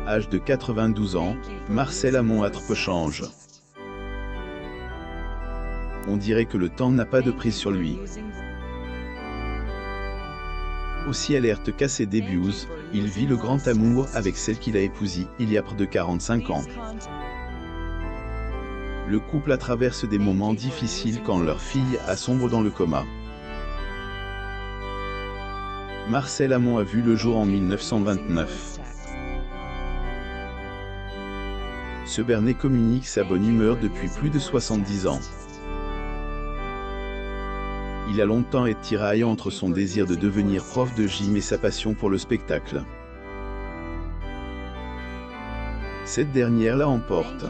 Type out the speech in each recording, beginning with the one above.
Âge de 92 ans, Marcel Amont Atrepe change. On dirait que le temps n'a pas de prise sur lui. Aussi alerte qu'à ses débuts, il vit le grand amour avec celle qu'il a épousée il y a près de 45 ans. Le couple traverse des moments difficiles quand leur fille sombre dans le coma. Marcel Amont a vu le jour en 1929. Ce Bernet communique sa bonne humeur depuis plus de 70 ans. Il a longtemps été tiraillé entre son désir de devenir prof de gym et sa passion pour le spectacle. Cette dernière la emporte.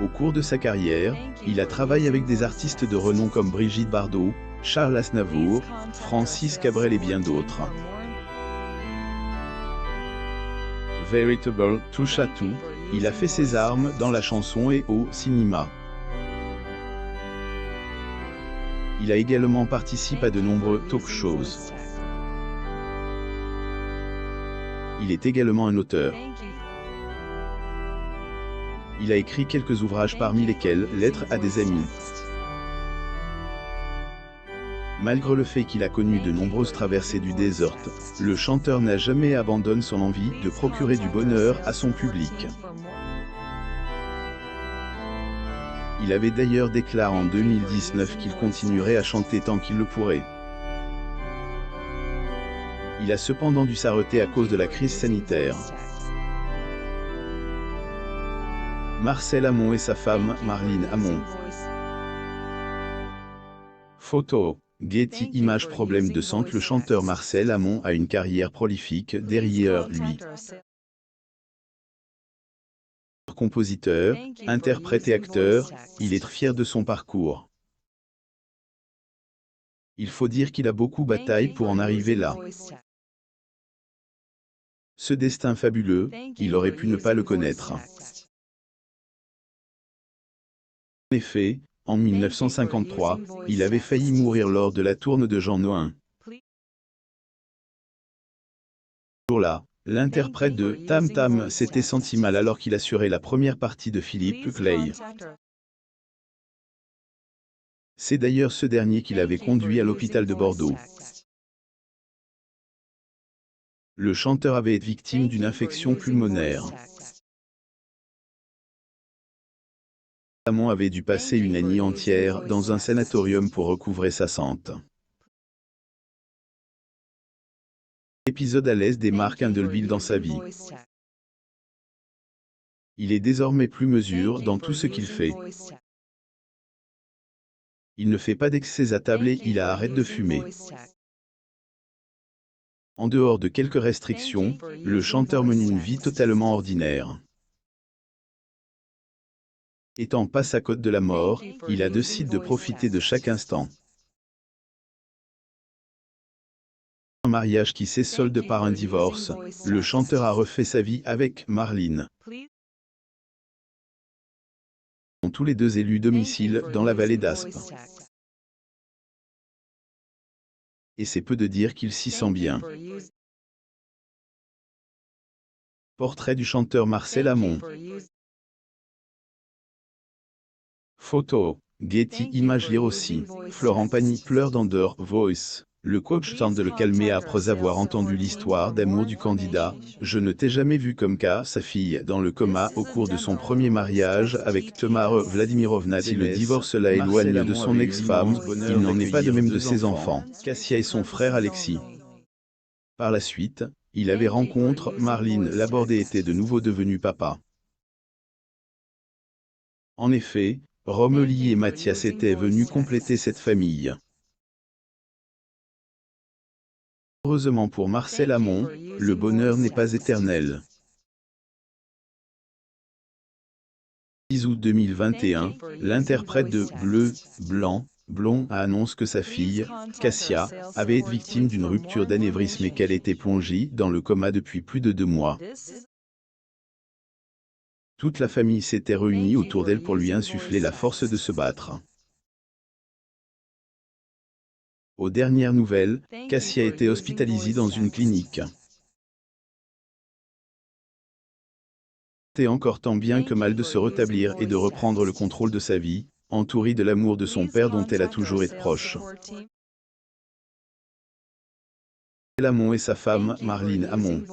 Au cours de sa carrière, il a travaillé avec des artistes de renom comme Brigitte Bardot, Charles Aznavour, Francis Cabrel et bien d'autres. Véritable touche à tout, il a fait ses armes dans la chanson et au cinéma. Il a également participé à de nombreux talk-shows. Il est également un auteur. Il a écrit quelques ouvrages parmi lesquels Lettres à des amis. Malgré le fait qu'il a connu de nombreuses traversées du désert, le chanteur n'a jamais abandonné son envie de procurer du bonheur à son public. Il avait d'ailleurs déclaré en 2019 qu'il continuerait à chanter tant qu'il le pourrait. Il a cependant dû s'arrêter à cause de la crise sanitaire. Marcel Amont et sa femme, Marlene Amont. Photo. Getty Images. Problème de santé. Le chanteur Marcel Amont a une carrière prolifique derrière lui. Compositeur, interprète et acteur, il est fier de son parcours. Il faut dire qu'il a beaucoup bataillé pour en arriver là. Ce destin fabuleux, il aurait pu ne pas le connaître. En effet, en 1953, il avait failli mourir lors de la tournée de Jean Noin. Ce jour-là, l'interprète de Tam Tam s'était senti mal alors qu'il assurait la première partie de Philippe Clay. C'est d'ailleurs ce dernier qui l'avait conduit à l'hôpital de Bordeaux. Le chanteur avait été victime d'une infection pulmonaire. Amont avait dû passer une année entière dans un sanatorium pour recouvrer sa santé. L'épisode à l'aise démarque indélébile dans sa vie. Il est désormais plus mesure dans tout ce qu'il fait. Il ne fait pas d'excès à table et il arrête de fumer. En dehors de quelques restrictions, le chanteur mène une vie totalement ordinaire. Étant pas sa côte de la mort, il a décidé de profiter de chaque instant. Un mariage qui s'est soldé par un divorce, le chanteur a refait sa vie avec Marlene. Ils sont tous les deux élus domicile dans la vallée d'Aspe. Et c'est peu de dire qu'il s'y sent bien. Portrait du chanteur Marcel Amont. Photo. Getty Images. Lire aussi. Florent Pagny pleure dans The Voice. Le coach tente de le calmer après avoir entendu l'histoire d'amour du candidat. Je ne t'ai jamais vu comme sa fille dans le coma au cours de son premier mariage avec Tamara Vladimirovna. Si le divorce la éloigne de son ex-femme, il n'en est pas de même de ses enfants, Kassia et son frère Alexis. Par la suite, il avait rencontré Marlene Laborde et était de nouveau devenu papa. En effet, Romélie et Mathias étaient venus compléter cette famille. Heureusement pour Marcel Amont, le bonheur n'est pas éternel. 10 août 2021, l'interprète de Bleu, Blanc, Blond annonce que sa fille, Kassia, avait été victime d'une rupture d'anévrisme et qu'elle était plongée dans le coma depuis plus de 2 mois. Toute la famille s'était réunie autour d'elle pour lui insuffler la force de se battre. Aux dernières nouvelles, Kassia était hospitalisée dans une clinique. C'est encore tant bien que mal de se rétablir et de reprendre le contrôle de sa vie, entourée de l'amour de son père dont elle a toujours été proche. Amon et sa femme, Marlene Amon.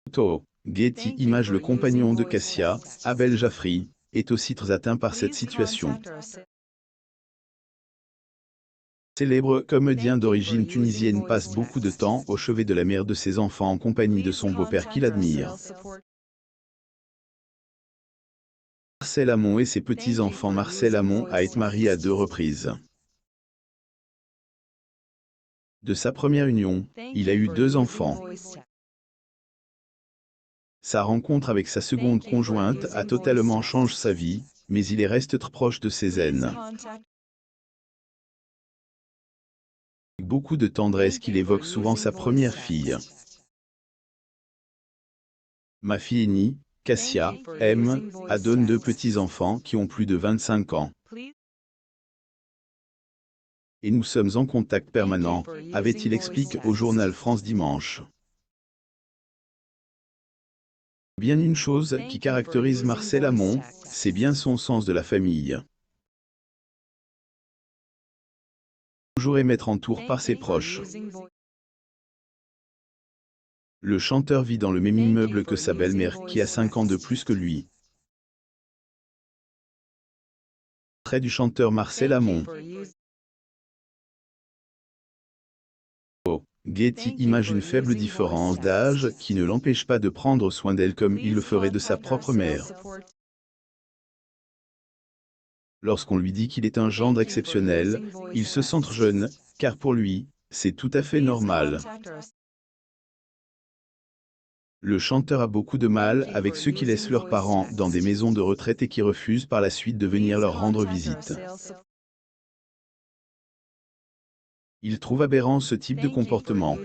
Photo. Getty Images. Le compagnon de Cassia, Abel Jaffry, est aussi très atteint par cette situation. Célèbre comédien d'origine tunisienne passe beaucoup de temps au chevet de la mère de ses enfants en compagnie de son beau-père qu'il admire. Marcel Amon et ses petits-enfants. Marcel Amon a été marié à 2 reprises. De sa première union, il a eu 2 enfants. Sa rencontre avec sa seconde conjointe a totalement changé sa vie, mais il reste très proche de ses aînés. Avec beaucoup de tendresse qu'il évoque souvent sa première fille. Ma fille aînée, Cassia, donne 2 petits-enfants qui ont plus de 25 ans. Et nous sommes en contact permanent, avait-il expliqué au journal France Dimanche. Bien une chose qui caractérise Marcel Amon, c'est bien son sens de la famille. Toujours mettre en tour par ses proches. Le chanteur vit dans le même immeuble que sa belle-mère qui a 5 ans de plus que lui. Trait du chanteur Marcel Amon. Getty Images. Une faible différence d'âge qui ne l'empêche pas de prendre soin d'elle comme il le ferait de sa propre mère. Lorsqu'on lui dit qu'il est un gendre exceptionnel, il se sent jeune, car pour lui, c'est tout à fait normal. Le chanteur a beaucoup de mal avec ceux qui laissent leurs parents dans des maisons de retraite et qui refusent par la suite de venir leur rendre visite. Il trouve aberrant ce type de comportement.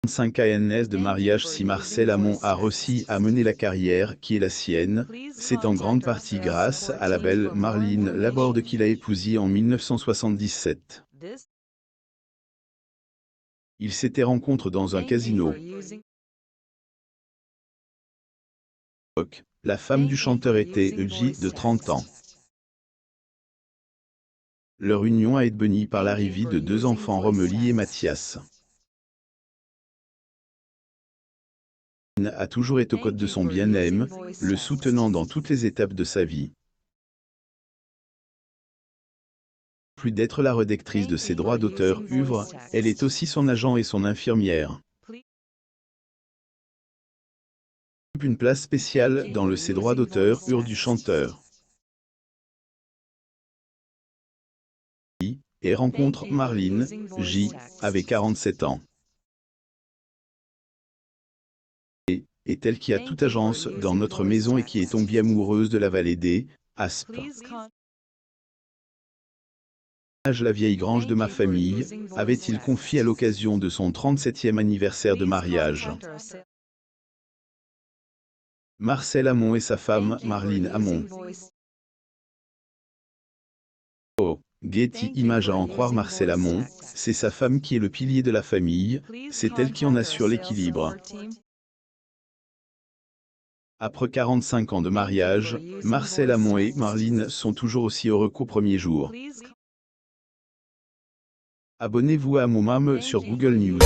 5 ans de mariage. Si Marcel Amon a réussi à mener la carrière qui est la sienne, c'est en grande partie grâce à la belle Marlene Laborde qu'il a épousée en 1977. Ils s'étaient rencontrés dans un casino. La femme du chanteur était Euggie, de 30 ans. Leur union a été bénie par l'arrivée de 2 enfants, Romélie et Mathias. A toujours été aux côtés de son bien-aimé, le soutenant dans toutes les étapes de sa vie. Plus d'être la rédactrice de ses droits d'auteur, elle est aussi son agent et son infirmière. Une place spéciale dans le ses droits d'auteur du chanteur. Et rencontre Marlene J, avec 47 ans. Est elle qui a toute agence dans notre maison et qui est tombée amoureuse de la vallée des Aspes. La vieille grange de ma famille, avait-il confié à l'occasion de son 37e anniversaire de mariage. Marcel Amon et sa femme, Marlene Amon. Getty Images. À en croire Marcel Amon, c'est sa femme qui est le pilier de la famille, c'est elle qui en assure l'équilibre. Après 45 ans de mariage, Marcel Amon et Marlene sont toujours aussi heureux qu'au premier jour. Abonnez-vous à mon mam sur Google News.